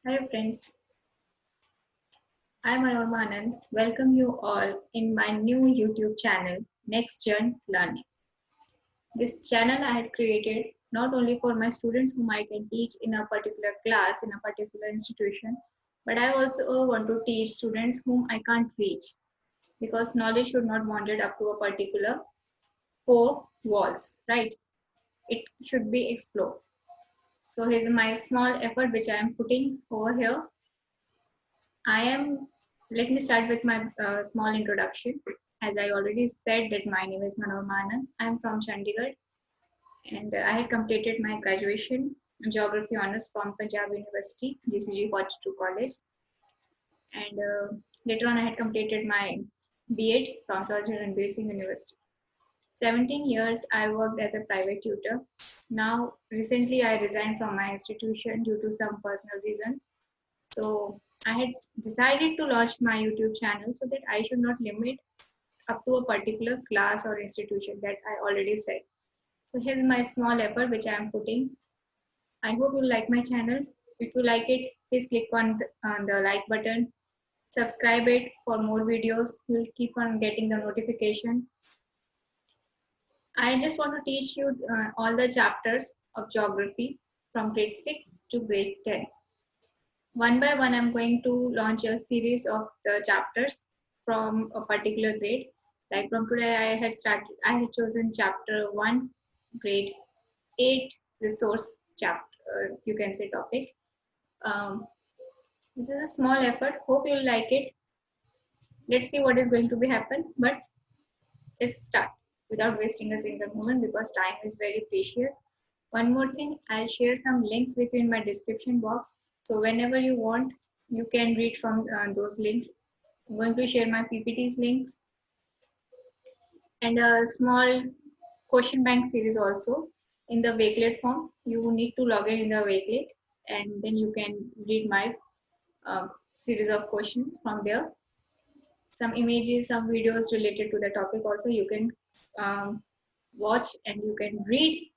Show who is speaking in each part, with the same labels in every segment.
Speaker 1: Hi friends, I'm Aroma Anand. Welcome you all in my new YouTube channel, Next Gen Learning. This channel I had created not only for my students whom I can teach in a particular class, in a particular institution, but I also want to teach students whom I can't reach because knowledge should not wander up to a particular four walls, right? It should be explored. So here's my small effort which I am putting over here. Let me start with my small introduction. As I already said that my name is Manohar Manan. I am from Chandigarh and I had completed my graduation in Geography Honours from Punjab University, GCG 42 College. And later on I had completed my B.Ed from George Ranveer Singh University. 17 years I worked as a private tutor. Now recently I resigned from my institution due to some personal reasons. So I had decided to launch my YouTube channel so that I should not limit up to a particular class or institution that I already said. So here's my small effort which I am putting. I hope you like my channel. If you like it, please click on the like button. Subscribe it for more videos. You'll keep on getting the notification. I just want to teach you all the chapters of geography from grade 6 to grade 10. One by one, I'm going to launch a series of the chapters from a particular grade. Like from today, I had chosen chapter 1, grade 8, resource chapter, you can say topic. Um, this is a small effort. Hope you'll like it. Let's see what is going to be happen. But let's start without wasting a single moment because time is very precious. One more thing, I'll share some links with you in my description box. So whenever you want, you can read from those links. I'm going to share my PPT's links and a small question bank series also in the Wakelet form. You need to log in the Wakelet and then you can read my series of questions from there. Some images, some videos related to the topic also you can watch and you can read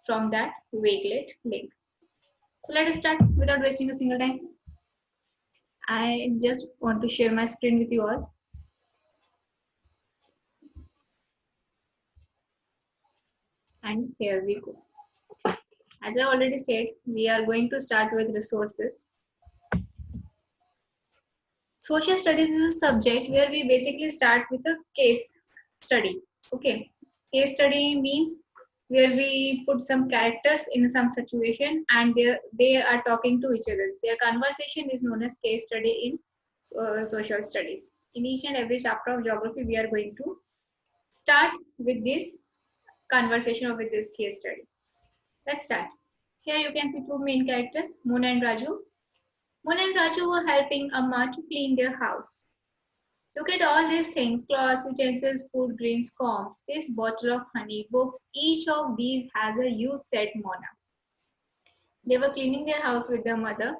Speaker 1: from that Wakelet link. So let us start without wasting a single time. I just want to share my screen with you all. And here we go. As I already said, we are going to start with resources. Social studies is a subject where we basically start with a case study. Okay, case study means where we put some characters in some situation and they are talking to each other. Their conversation is known as case study in social studies. In each and every chapter of geography, we are going to start with this conversation or with this case study. Let's start. Here you can see two main characters, Mona and Raju. Mona and Raju were helping Amma to clean their house. Look at all these things, cloths, utensils, food, grains, combs, this bottle of honey, books, each of these has a use, said Mona. They were cleaning their house with their mother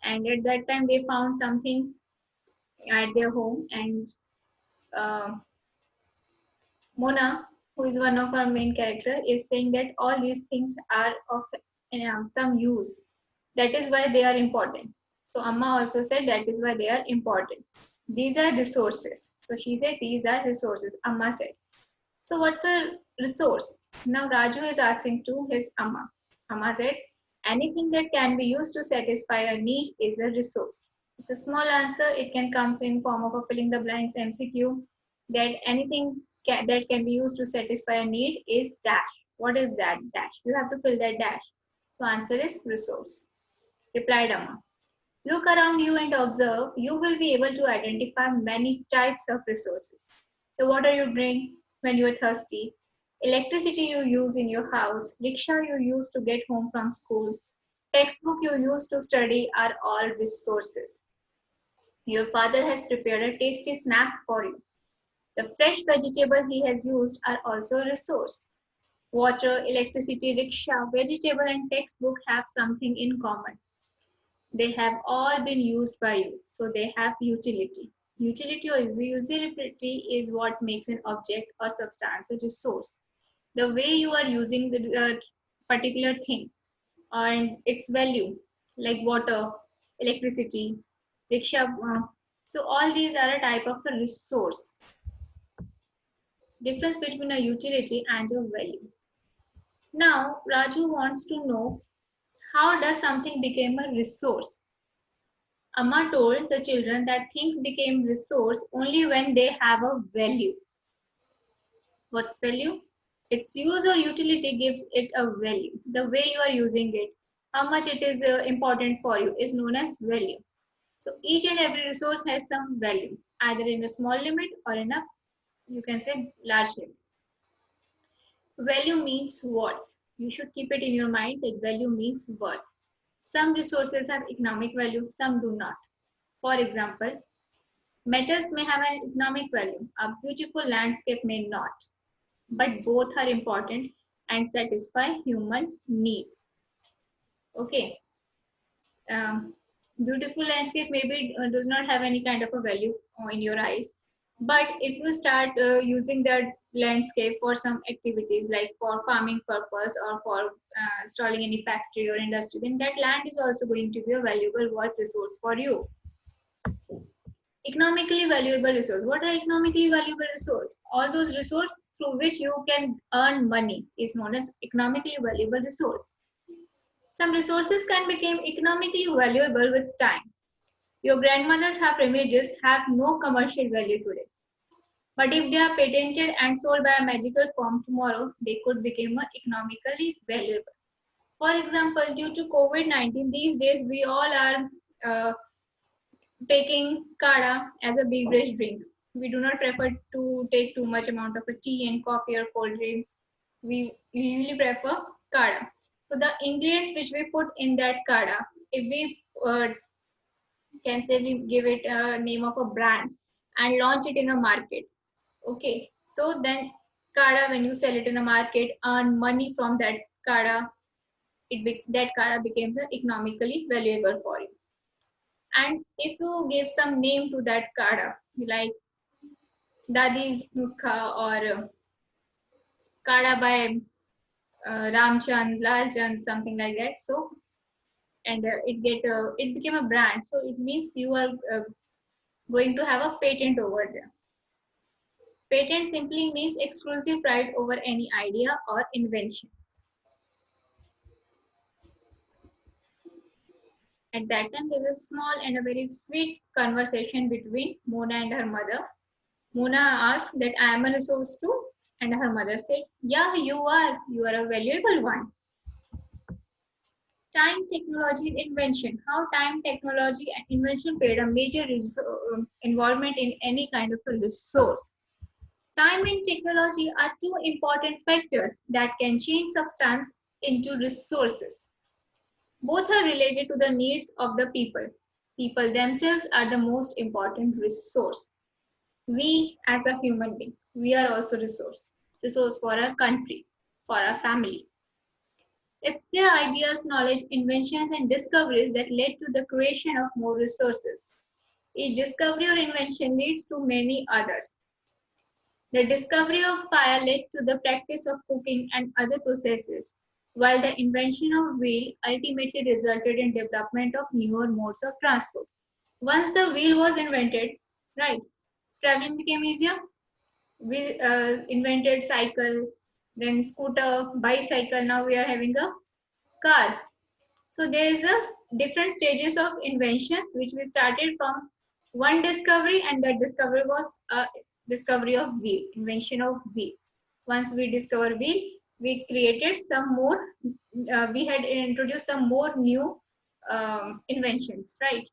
Speaker 1: and at that time they found some things at their home and uh, Mona, who is one of our main character, is saying that all these things are of some use. That is why they are important. So Amma also said that is why they are important. These are resources. So she said these are resources. Amma said. So what's a resource? Now Raju is asking to his Amma. Amma said anything that can be used to satisfy a need is a resource. It's a small answer. It can come in form of a filling the blanks MCQ. That anything that can be used to satisfy a need is dash. What is that dash? You have to fill that dash. So answer is resource. Replied Amma. Look around you and observe. You will be able to identify many types of resources. So water you drink when you are thirsty, electricity you use in your house, rickshaw you use to get home from school, textbook you use to study are all resources. Your father has prepared a tasty snack for you. The fresh vegetable he has used are also a resource. Water, electricity, rickshaw, vegetable and textbook have something in common. They have all been used by you, so they have utility. Utility is what makes an object or substance a resource. The way you are using the particular thing and its value, like water, electricity, rickshaw. So all these are a type of a resource. Difference between a utility and a value. Now Raju wants to know, how does something become a resource? Amma told the children that things became resource only when they have a value. What's value? Its use or utility gives it a value. The way you are using it, how much it is important for you is known as value. So each and every resource has some value, either in a small limit or in a, you can say, large limit. Value means worth. You should keep it in your mind that value means worth. Some resources have economic value, some do not. For example, metals may have an economic value, a beautiful landscape may not, but both are important and satisfy human needs. Okay. Um, Beautiful landscape maybe does not have any kind of a value in your eyes, but if you start using that landscape for some activities like for farming purpose or for installing any factory or industry, then that land is also going to be a valuable worth resource for you. Economically valuable resource. What are economically valuable resource? All those resources through which you can earn money is known as economically valuable resource. Some resources can become economically valuable with time. Your grandmother's half images have no commercial value today. But if they are patented and sold by a magical firm tomorrow, they could become economically valuable. For example, due to COVID-19, these days we all are taking kada as a beverage drink. We do not prefer to take too much amount of a tea and coffee or cold drinks. We usually prefer kada. So the ingredients which we put in that kada, if we can say we give it a name of a brand and launch it in a market. Okay, so then kada, when you sell it in a market, earn money from that kada. That kada becomes economically valuable for you. And if you give some name to that kada, like Dadi's Nuskha or kada by Ramchand, Lalchand, something like that. So and it became a brand. So it means you are going to have a patent over there. Patent simply means exclusive right over any idea or invention. At that time, there was a small and a very sweet conversation between Mona and her mother. Mona asked that I am a resource too, and her mother said, yeah, you are. You are a valuable one. Time, technology, and invention. How time, technology, and invention played a major involvement in any kind of a resource. Time and technology are two important factors that can change substance into resources. Both are related to the needs of the people. People themselves are the most important resource. We as a human being, we are also resource. Resource for our country, for our family. It's their ideas, knowledge, inventions, and discoveries that led to the creation of more resources. Each discovery or invention leads to many others. The discovery of fire led to the practice of cooking and other processes, while the invention of wheel ultimately resulted in development of newer modes of transport. Once the wheel was invented, right, traveling became easier. We invented cycle, then scooter, bicycle. Now we are having a car. So there is a different stages of inventions which we started from one discovery, and that discovery was a discovery of wheel, invention of wheel. Once we discover wheel, we created some more, we had introduced some more new inventions, right?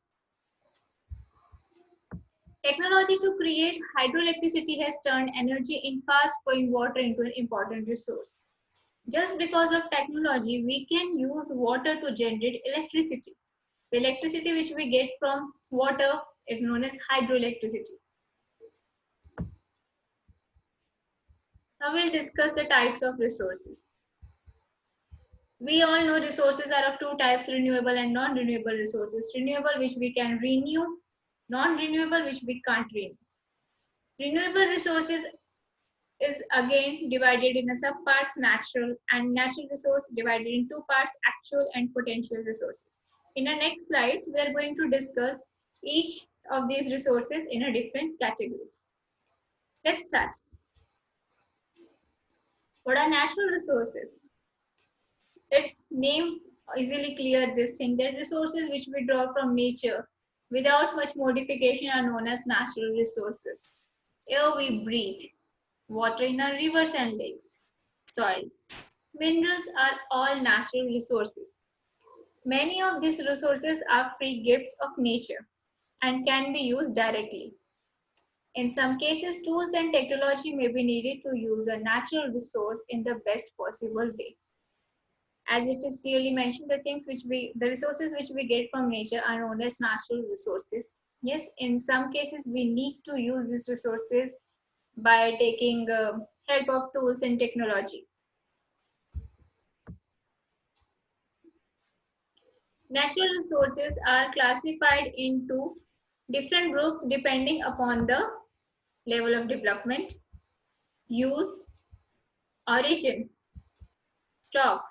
Speaker 1: Technology to create hydroelectricity has turned energy in fast flowing water into an important resource. Just because of technology, we can use water to generate electricity. The electricity which we get from water is known as hydroelectricity. Now we'll discuss the types of resources. We all know resources are of two types, renewable and non-renewable resources. Renewable, which we can renew, non-renewable, which we can't renew. Renewable resources is again divided in a subparts natural and natural resource divided in two parts, actual and potential resources. In our next slides, we are going to discuss each of these resources in a different categories. Let's start. What are natural resources? Let's name easily clear this thing that resources which we draw from nature without much modification are known as natural resources. Air we breathe, water in our rivers and lakes, soils. Minerals are all natural resources. Many of these resources are free gifts of nature and can be used directly. In some cases, tools and technology may be needed to use a natural resource in the best possible way. As it is clearly mentioned, the resources which we get from nature are known as natural resources. Yes, in some cases, we need to use these resources by taking help of tools and technology. Natural resources are classified into different groups depending upon the level of development, use, origin, stock,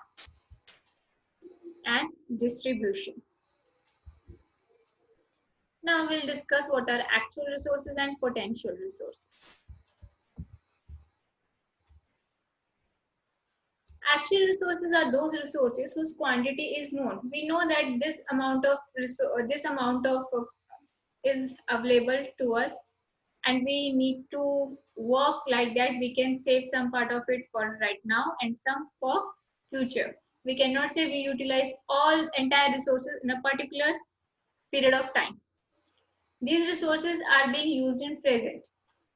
Speaker 1: and distribution. Now we'll discuss what are actual resources and potential resources. Actual resources are those resources whose quantity is known. We know that this amount of is available to us, and we need to work like that. We can save some part of it for right now and some for future. We cannot say we utilize all entire resources in a particular period of time. These resources are being used in present.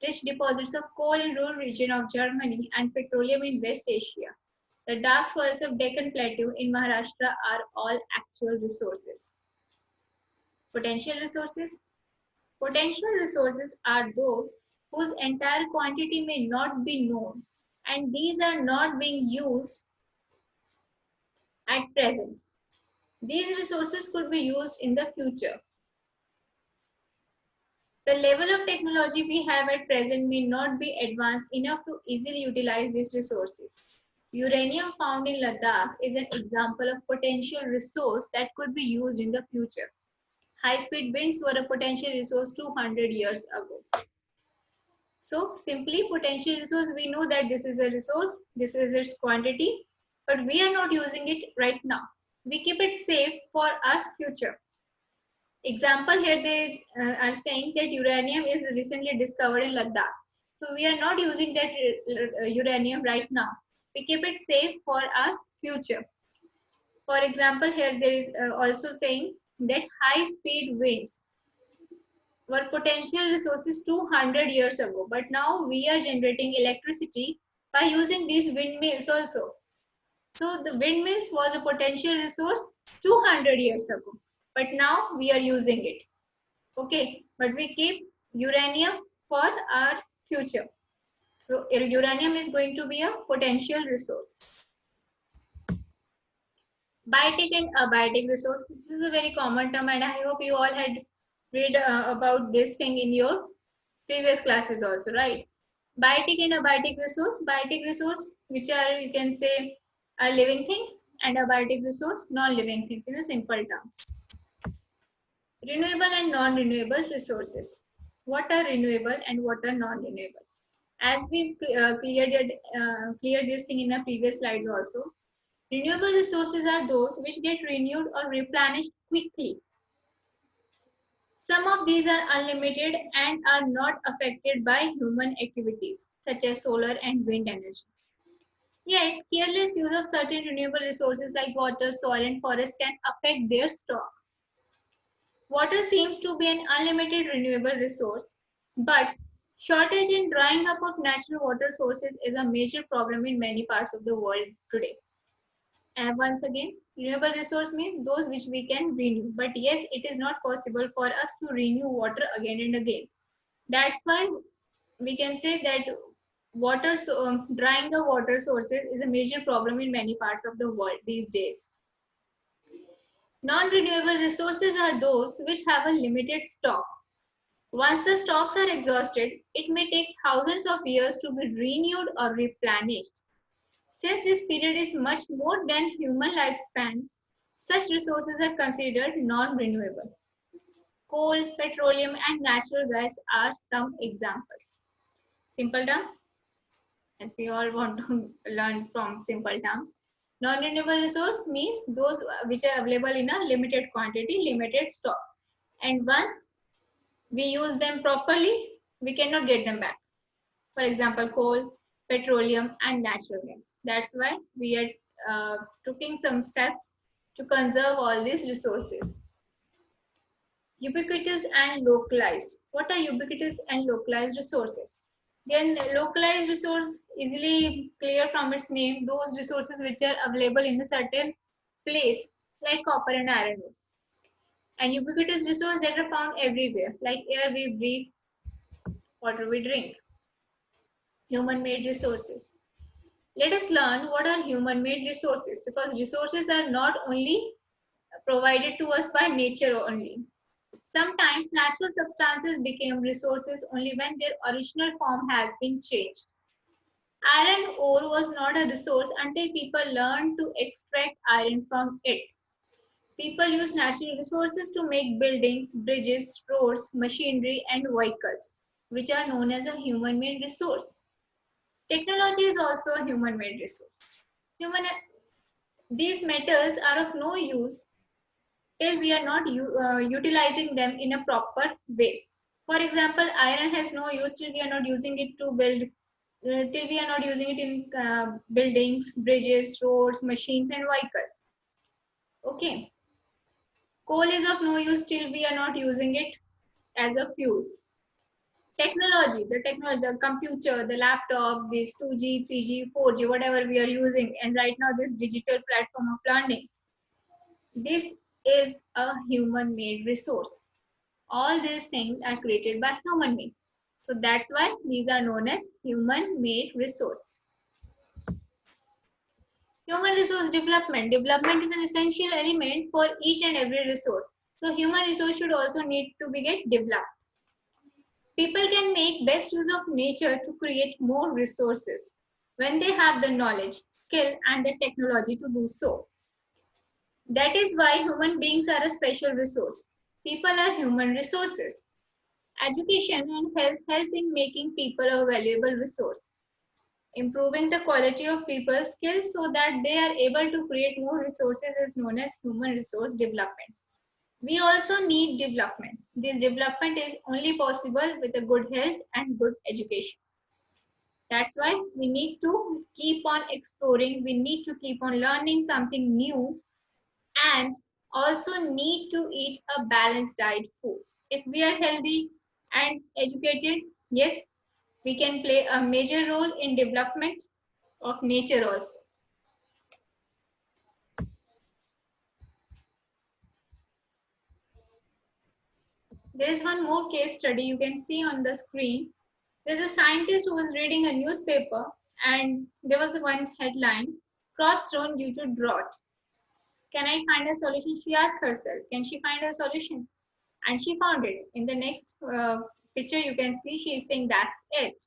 Speaker 1: Rich deposits of coal in rural region of Germany and petroleum in West Asia. The dark soils of Deccan Plateau in Maharashtra are all actual resources. Potential resources. Potential resources are those whose entire quantity may not be known, and these are not being used at present. These resources could be used in the future. The level of technology we have at present may not be advanced enough to easily utilize these resources. Uranium found in Ladakh is an example of potential resource that could be used in the future. High-speed winds were a potential resource 200 years ago. So simply potential resource, we know that this is a resource, this is its quantity, but we are not using it right now. We keep it safe for our future. Example here they are saying that uranium is recently discovered in Ladakh. So we are not using that uranium right now. We keep it safe for our future. For example, here there is also saying that high speed winds were potential resources 200 years ago, but now we are generating electricity by using these windmills also. So the windmills was a potential resource 200 years ago, but now we are using it. Okay, but we keep uranium for our future. So uranium is going to be a potential resource. Biotic and abiotic resource. This is a very common term, and I hope you all had read about this thing in your previous classes also, right? Biotic and abiotic resource. Biotic resource, which are, you can say, are living things, and abiotic resource, non-living things in a simple terms. Renewable and non-renewable resources. What are renewable and what are non-renewable? As we cleared this thing in the previous slides also, renewable resources are those which get renewed or replenished quickly. Some of these are unlimited and are not affected by human activities, such as solar and wind energy. Yet, careless use of certain renewable resources like water, soil, and forest can affect their stock. Water seems to be an unlimited renewable resource, but shortage and drying up of natural water sources is a major problem in many parts of the world today. And once again, renewable resource means those which we can renew. But yes, it is not possible for us to renew water again and again. That's why we can say that drying the water sources is a major problem in many parts of the world these days. Non-renewable resources are those which have a limited stock. Once the stocks are exhausted, it may take thousands of years to be renewed or replenished. Since this period is much more than human lifespans, Such resources are considered non-renewable. Coal, petroleum, and natural gas are some examples. Simple terms, as we all want to learn from simple terms. Non-renewable resource means those which are available in a limited quantity, limited stock. And once we use them properly, we cannot get them back. For example, coal, petroleum, and natural gas. That's why we are taking some steps to conserve all these resources. Ubiquitous and localized. What are ubiquitous and localized resources? Then localized resource, easily clear from its name, those resources which are available in a certain place, like copper and iron ore. And ubiquitous resources that are found everywhere, like air we breathe, water we drink. Human-made resources. Let us learn what are human-made resources, because resources are not only provided to us by nature only. Sometimes natural substances became resources only when their original form has been changed. Iron ore was not a resource until people learned to extract iron from it. People use natural resources to make buildings, bridges, roads, machinery, and vehicles, which are known as a human-made resource. Technology is also a human-made resource. Human, these metals are of no use till we are not utilizing them in a proper way. For example, iron has no use till we are not using it to build, till we are not using it in buildings, bridges, roads, machines, and vehicles. Okay. Coal is of no use till we are not using it as a fuel. Technology, the computer, the laptop, this 2G, 3G, 4G, whatever we are using, and right now this digital platform of learning, this is a human-made resource. All these things are created by human-made. So that's why these are known as human-made resource. Human resource development. Development is an essential element for each and every resource. So human resource should also need to be get developed. People can make best use of nature to create more resources when they have the knowledge, skill, and the technology to do so. That is why human beings are a special resource. People are human resources. Education and health help in making people a valuable resource. Improving the quality of people's skills so that they are able to create more resources is known as human resource development. We also need development. This development is only possible with a good health and good education. That's why we need to keep on exploring, we need to keep on learning something new, and also need to eat a balanced diet food. If we are healthy and educated, yes, we can play a major role in development of nature also. There is one more case study you can see on the screen. There's a scientist who was reading a newspaper, and there was one headline, crops grown due to drought. Can I find a solution? She asked herself, can she find a solution? And she found it. In the next picture, you can see she is saying that's it.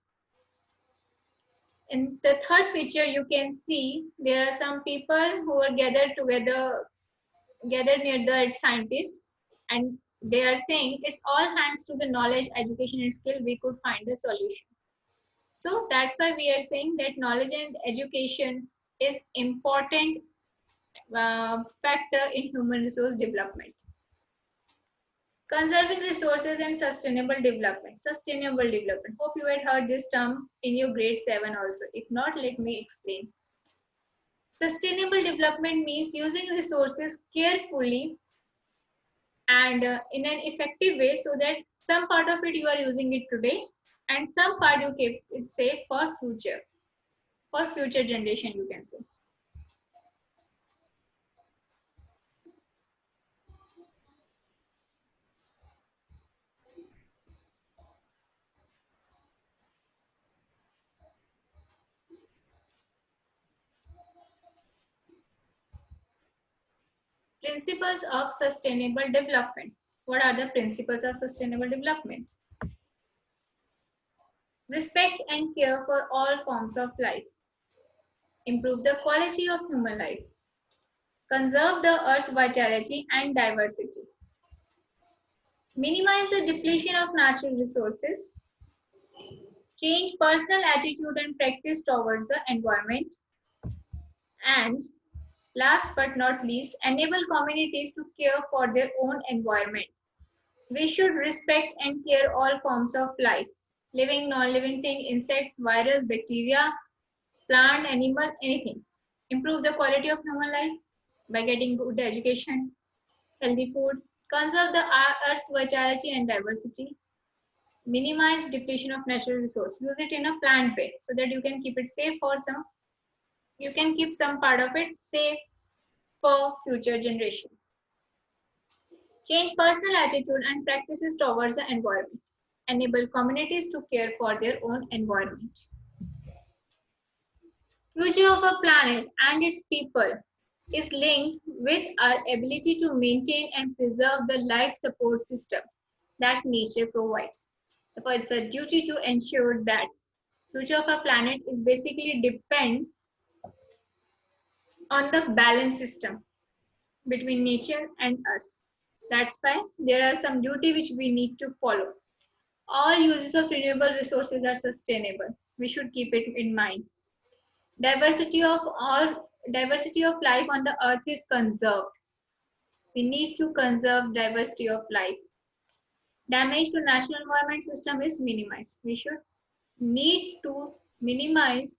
Speaker 1: In the third picture, you can see there are some people who are gathered near the scientist, and they are saying it's all thanks to the knowledge, education, and skill we could find the solution. So that's why we are saying that knowledge and education is important factor in human resource development. Conserving resources and sustainable development. Sustainable development. Hope you had heard this term in your grade 7 also. If not, let me explain. Sustainable development means using resources carefully and in an effective way so that some part of it you are using it today and some part you keep it safe for future generation, you can say. Principles of sustainable development. What are the principles of sustainable development? Respect and care for all forms of life. Improve the quality of human life. conserve the Earth's vitality and diversity, minimize the depletion of natural resources, change personal attitude and practice towards the environment, and last but not least, enable communities to care for their own environment. We should respect and care all forms of life, living, non-living thing, insects, virus, bacteria, plant, animal, anything. Improve the quality of human life by getting good education, healthy food, conserve the Earth's vitality and diversity, minimize depletion of natural resource. Use it in a planned way so that you can keep it safe for some. You can keep some part of it safe for future generation. Change personal attitude and practices towards the environment. Enable communities to care for their own environment. Future of our planet and its people is linked with our ability to maintain and preserve the life support system that nature provides. Therefore, it's a duty to ensure that future of our planet is basically depend on the balance system between nature and us. That's why there are some duty which we need to follow. All uses of renewable resources are sustainable. We should keep it in mind. Diversity of life on the earth is conserved. We need to conserve diversity of life. Damage to national environment system is minimized. We should need to minimize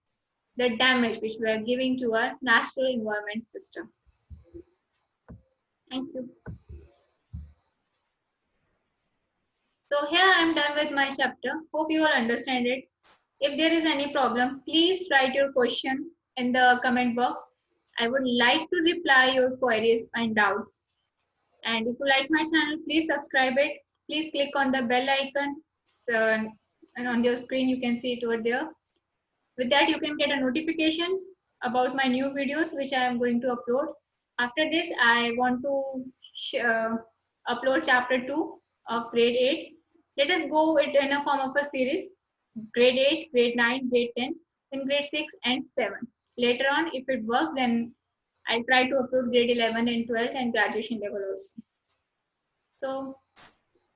Speaker 1: the damage which we are giving to our natural environment system. Thank you. So here I am done with my chapter. Hope you all understand it. If there is any problem, please write your question in the comment box. I would like to reply your queries and doubts. And if you like my channel, please subscribe it. Please click on the bell icon. So, and on your screen, you can see it over there. With that, you can get a notification about my new videos, which I am going to upload. After this, I want to upload chapter 2 of grade 8. Let us go it in a form of a series. Grade 8, grade 9, grade 10, then grade 6 and 7. Later on, if it works, then I'll try to upload grade 11 and 12 and graduation level also. So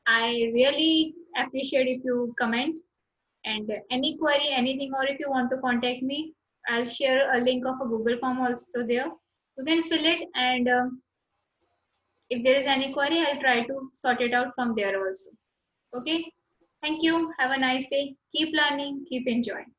Speaker 1: I really appreciate if you comment and any query, anything, or if you want to contact me, I'll share a link of a Google form also there. You can fill it, and if there is any query, I'll try to sort it out from there also. Okay. Thank you. Have a nice day. Keep learning. Keep enjoying.